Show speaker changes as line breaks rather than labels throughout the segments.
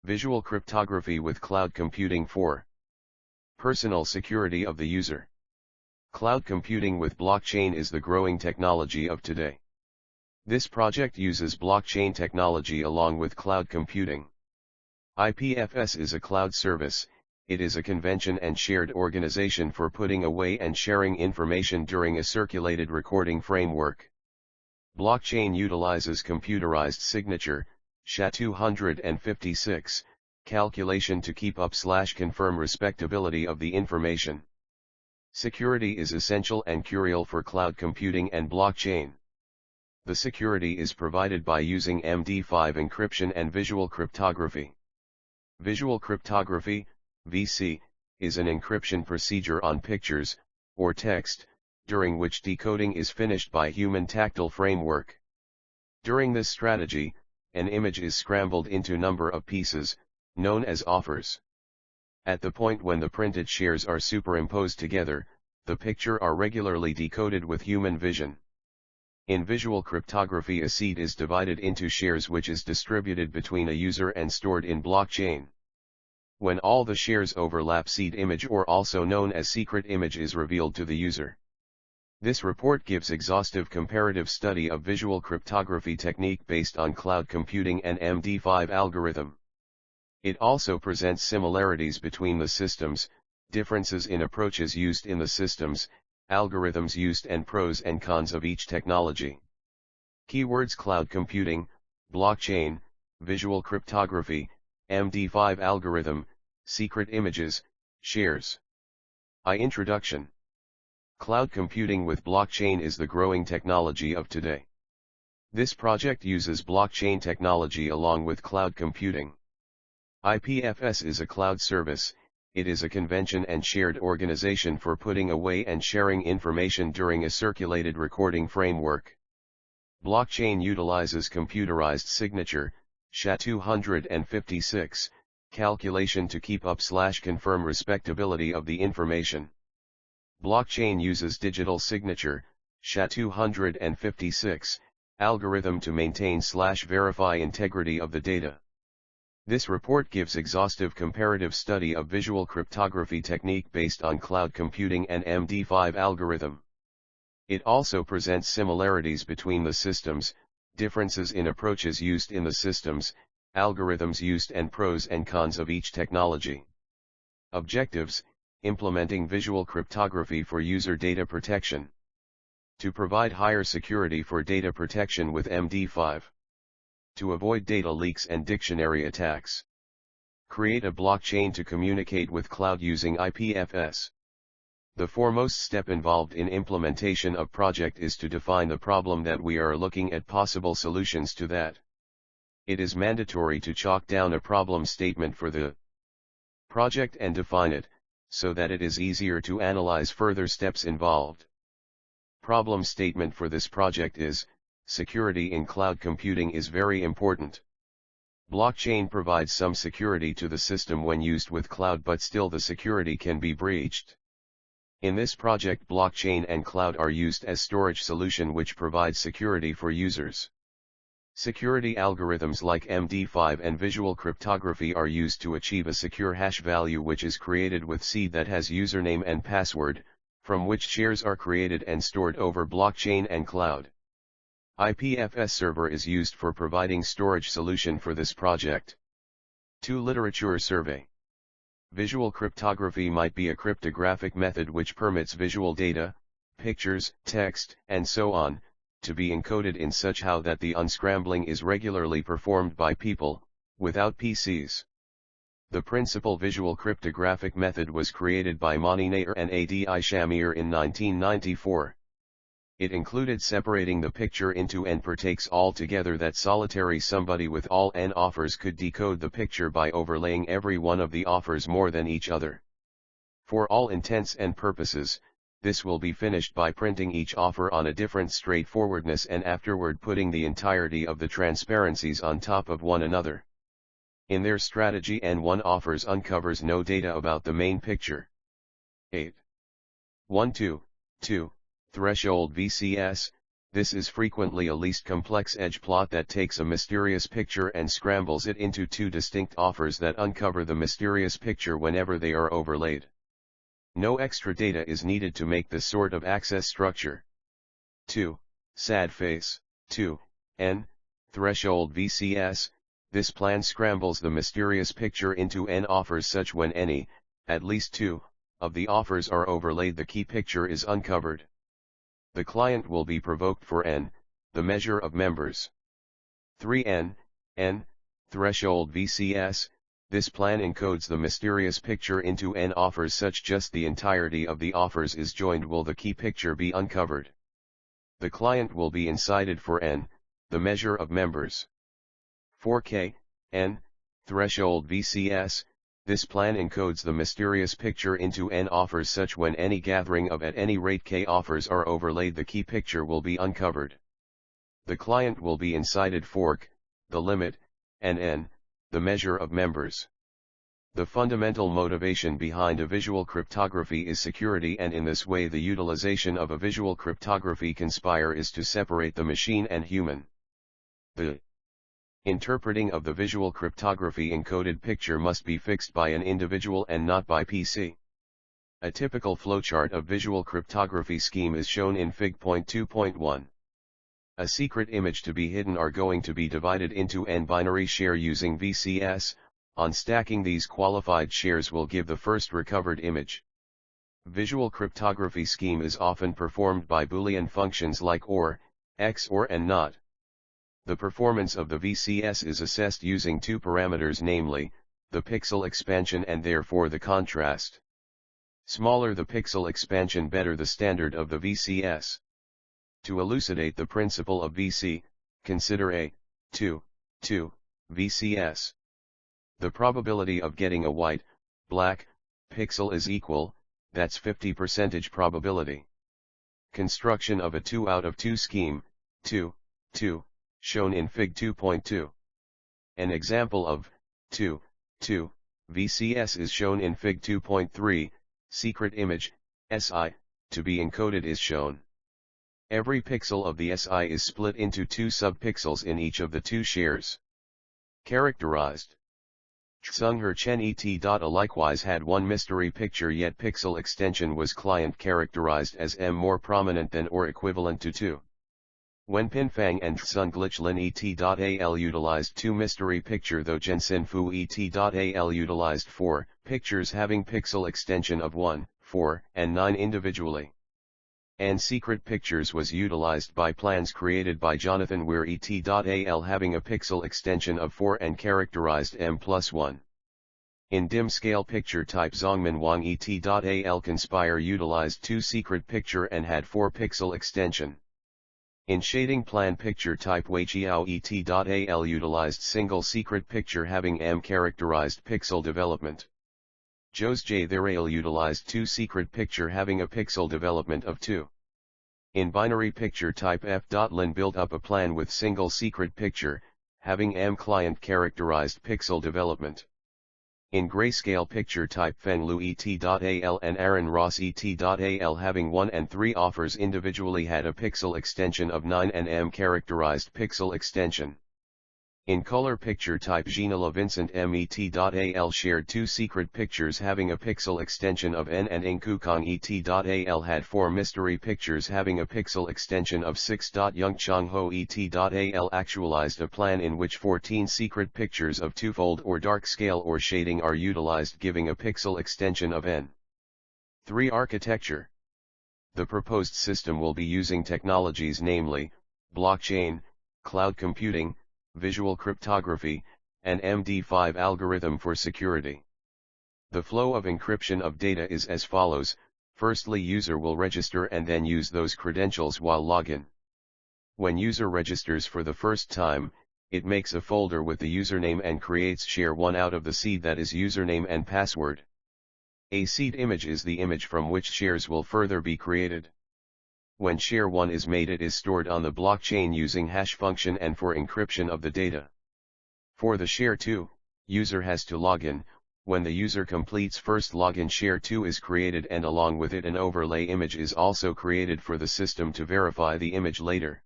Visual cryptography with cloud computing for personal security of the user. Cloud computing with blockchain is the growing technology of today. This project uses blockchain technology along with cloud computing. IPFS is a cloud service. It is a convention and shared organization for putting away and sharing information during a circulated recording framework. Blockchain utilizes computerized signature, SHA-256, calculation to keep up/confirm respectability of the information. Security is essential and curial for cloud computing and blockchain. The security is provided by using MD5 encryption and visual cryptography. Visual cryptography, VC, is an encryption procedure on pictures, or text, during which decoding is finished by human tactile framework. During this strategy, an image is scrambled into number of pieces, known as offers. At the point when the printed shares are superimposed together, the picture are regularly decoded with human vision. In visual cryptography, a seed is divided into shares which is distributed between a user and stored in blockchain. When all the shares overlap, seed image, or also known as secret image, is revealed to the user. This report gives exhaustive comparative study of visual cryptography technique based on cloud computing and MD5 algorithm. It also presents similarities between the systems, differences in approaches used in the systems, algorithms used, and pros and cons of each technology. Keywords: cloud computing, blockchain, visual cryptography, MD5 algorithm, secret images, shares. Introduction. Cloud computing with blockchain is the growing technology of today. This project uses blockchain technology along with cloud computing. IPFS is a cloud service. It is a convention and shared organization for putting away and sharing information during a circulated recording framework. Blockchain utilizes computerized signature, SHA-256, calculation to keep up/confirm respectability of the information. Blockchain uses digital signature, SHA-256, algorithm to maintain/verify integrity of the data. This report gives exhaustive comparative study of visual cryptography technique based on cloud computing and MD5 algorithm. It also presents similarities between the systems, differences in approaches used in the systems, algorithms used, and pros and cons of each technology. Objectives: implementing visual cryptography for user data protection. To provide higher security for data protection with MD5. To avoid data leaks and dictionary attacks. Create a blockchain to communicate with cloud using IPFS. The foremost step involved in implementation of project is to define the problem that we are looking at, possible solutions to that. It is mandatory to chalk down a problem statement for the project and define it, so that it is easier to analyze further steps involved. Problem statement for this project is: security in cloud computing is very important. Blockchain provides some security to the system when used with cloud, but still the security can be breached. In this project, blockchain and cloud are used as storage solution which provides security for users. Security algorithms like MD5 and visual cryptography are used to achieve a secure hash value which is created with seed that has username and password, from which shares are created and stored over blockchain and cloud. IPFS server is used for providing storage solution for this project. 2. Literature survey. Visual cryptography might be a cryptographic method which permits visual data, pictures, text, and so on, to be encoded in such how that the unscrambling is regularly performed by people, without PCs. The principal visual cryptographic method was created by Mani Nair and Adi Shamir in 1994. It included separating the picture into n takes altogether that solitary somebody with all n offers could decode the picture by overlaying every one of the offers more than each other. For all intents and purposes, this will be finished by printing each offer on a different straightforwardness and afterward putting the entirety of the transparencies on top of one another. In their strategy, N1 offers uncovers no data about the main picture. 8. 1 2 2. Threshold VCS, This is frequently a least complex edge plot that takes a mysterious picture and scrambles it into two distinct offers that uncover the mysterious picture whenever they are overlaid. No extra data is needed to make this sort of access structure. 2. Sad face. 2. N. Threshold VCS. This plan scrambles the mysterious picture into n offers such when any, at least two, of the offers are overlaid the key picture is uncovered. The client will be provoked for n, the measure of members. 3n, n, threshold VCS, this plan encodes the mysterious picture into n offers such just the entirety of the offers is joined will the key picture be uncovered. The client will be incited for n, the measure of members. 4k, n, threshold VCS, this plan encodes the mysterious picture into n offers such when any gathering of at any rate k offers are overlaid the key picture will be uncovered. The client will be incited for k, the limit, and n, the measure of members. The fundamental motivation behind a visual cryptography is security, and in this way the utilization of a visual cryptography conspire is to separate the machine and human. The interpreting of the visual cryptography encoded picture must be fixed by an individual and not by PC. A typical flowchart of visual cryptography scheme is shown in Fig. 2.1. A secret image to be hidden are going to be divided into n binary share using VCS. On stacking these qualified shares will give the first recovered image. Visual cryptography scheme is often performed by Boolean functions like OR, XOR and NOT. The performance of the VCS is assessed using two parameters, namely, the pixel expansion and therefore the contrast. Smaller the pixel expansion, better the standard of the VCS. To elucidate the principle of VC, consider a 2 VCS. The probability of getting a white, black, pixel is equal, that's 50% probability. Construction of a 2 out of 2 scheme, 2, shown in Fig. 2.2. An example of 2 VCS is shown in Fig. 2.3, secret image, SI, to be encoded is shown. Every pixel of the SI is split into two subpixels in each of the two shares. Characterized. Tsungher Chen et. Likewise had one mystery picture, yet pixel extension was client characterized as M more prominent than or equivalent to 2. When Pinfang and Tsung Glitchlin et.al utilized 2 mystery picture, though Jensen Fu et.al utilized 4 pictures having pixel extension of 1, 4, and 9 individually. And secret pictures was utilized by plans created by Jonathan Weir et.al having a pixel extension of 4 and characterized M+1. In dim scale picture type, Zongmin Wang et.al conspire utilized 2 secret picture and had 4 pixel extension. In shading plan picture type, Wei Chiao et.al utilized single secret picture having M characterized pixel development. Jose J. Theral utilized 2 secret picture having a pixel development of 2. In binary picture type, F.Lin built up a plan with single secret picture, having M client characterized pixel development. In grayscale picture type, Feng Lu et.al and Aaron Ross et.al having 1 and 3 offers individually had a pixel extension of 9 and M characterized pixel extension. In color picture type, Gina LeVincent M et.al shared 2 secret pictures having a pixel extension of N, and Inkukong et.al had 4 mystery pictures having a pixel extension of 6. Young Chong Ho et.al actualized a plan in which 14 secret pictures of twofold or dark scale or shading are utilized, giving a pixel extension of N. 3. Architecture. The proposed system will be using technologies namely, blockchain, cloud computing, visual cryptography, and MD5 algorithm for security. The flow of encryption of data is as follows: firstly, user will register and then use those credentials while login. When user registers for the first time, it makes a folder with the username and creates share 1 out of the seed that is username and password. A seed image is the image from which shares will further be created. When share 1 is made, it is stored on the blockchain using hash function and for encryption of the data. For the share 2, user has to log in. When the user completes first login, share 2 is created and along with it an overlay image is also created for the system to verify the image later.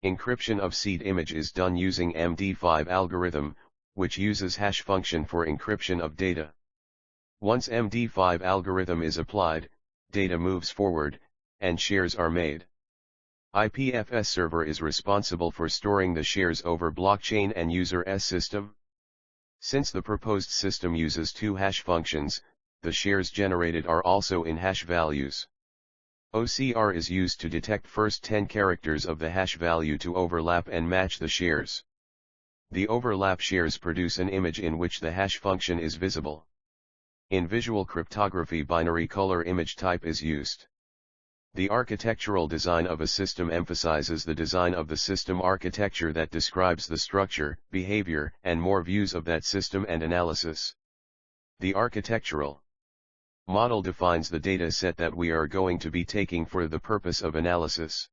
Encryption of seed image is done using MD5 algorithm, which uses hash function for encryption of data. Once MD5 algorithm is applied, data moves forward, and shares are made. IPFS server is responsible for storing the shares over blockchain and user S system. Since the proposed system uses two hash functions, the shares generated are also in hash values. OCR is used to detect first 10 characters of the hash value to overlap and match the shares. The overlap shares produce an image in which the hash function is visible. In visual cryptography, binary color image type is used. The architectural design of a system emphasizes the design of the system architecture that describes the structure, behavior, and more views of that system and analysis. The architectural model defines the data set that we are going to be taking for the purpose of analysis.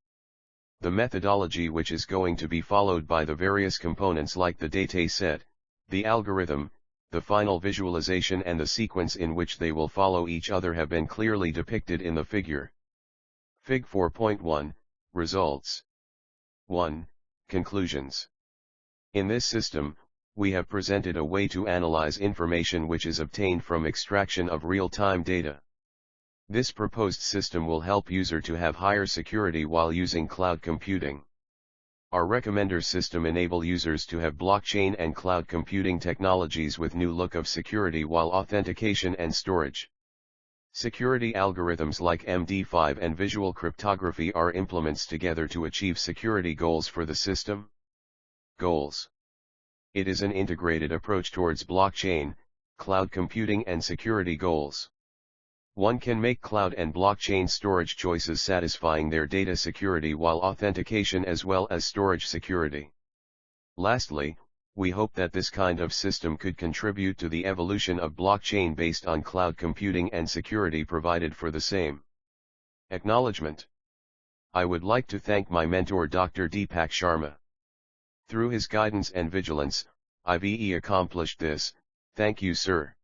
The methodology which is going to be followed by the various components like the data set, the algorithm, the final visualization and the sequence in which they will follow each other have been clearly depicted in the figure. Fig 4.1, Results. 1. Conclusions. In this system, we have presented a way to analyze information which is obtained from extraction of real-time data. This proposed system will help user to have higher security while using cloud computing. Our recommender system enable users to have blockchain and cloud computing technologies with new look of security while authentication and storage. Security algorithms like MD5 and visual cryptography are implements together to achieve security goals for the system. Goals. It is an integrated approach towards blockchain, cloud computing and security goals. One can make cloud and blockchain storage choices satisfying their data security while authentication as well as storage security. Lastly, we hope that this kind of system could contribute to the evolution of blockchain based on cloud computing and security provided for the same. Acknowledgement. I would like to thank my mentor Dr. Deepak Sharma. Through his guidance and vigilance, IVE accomplished this. Thank you, sir.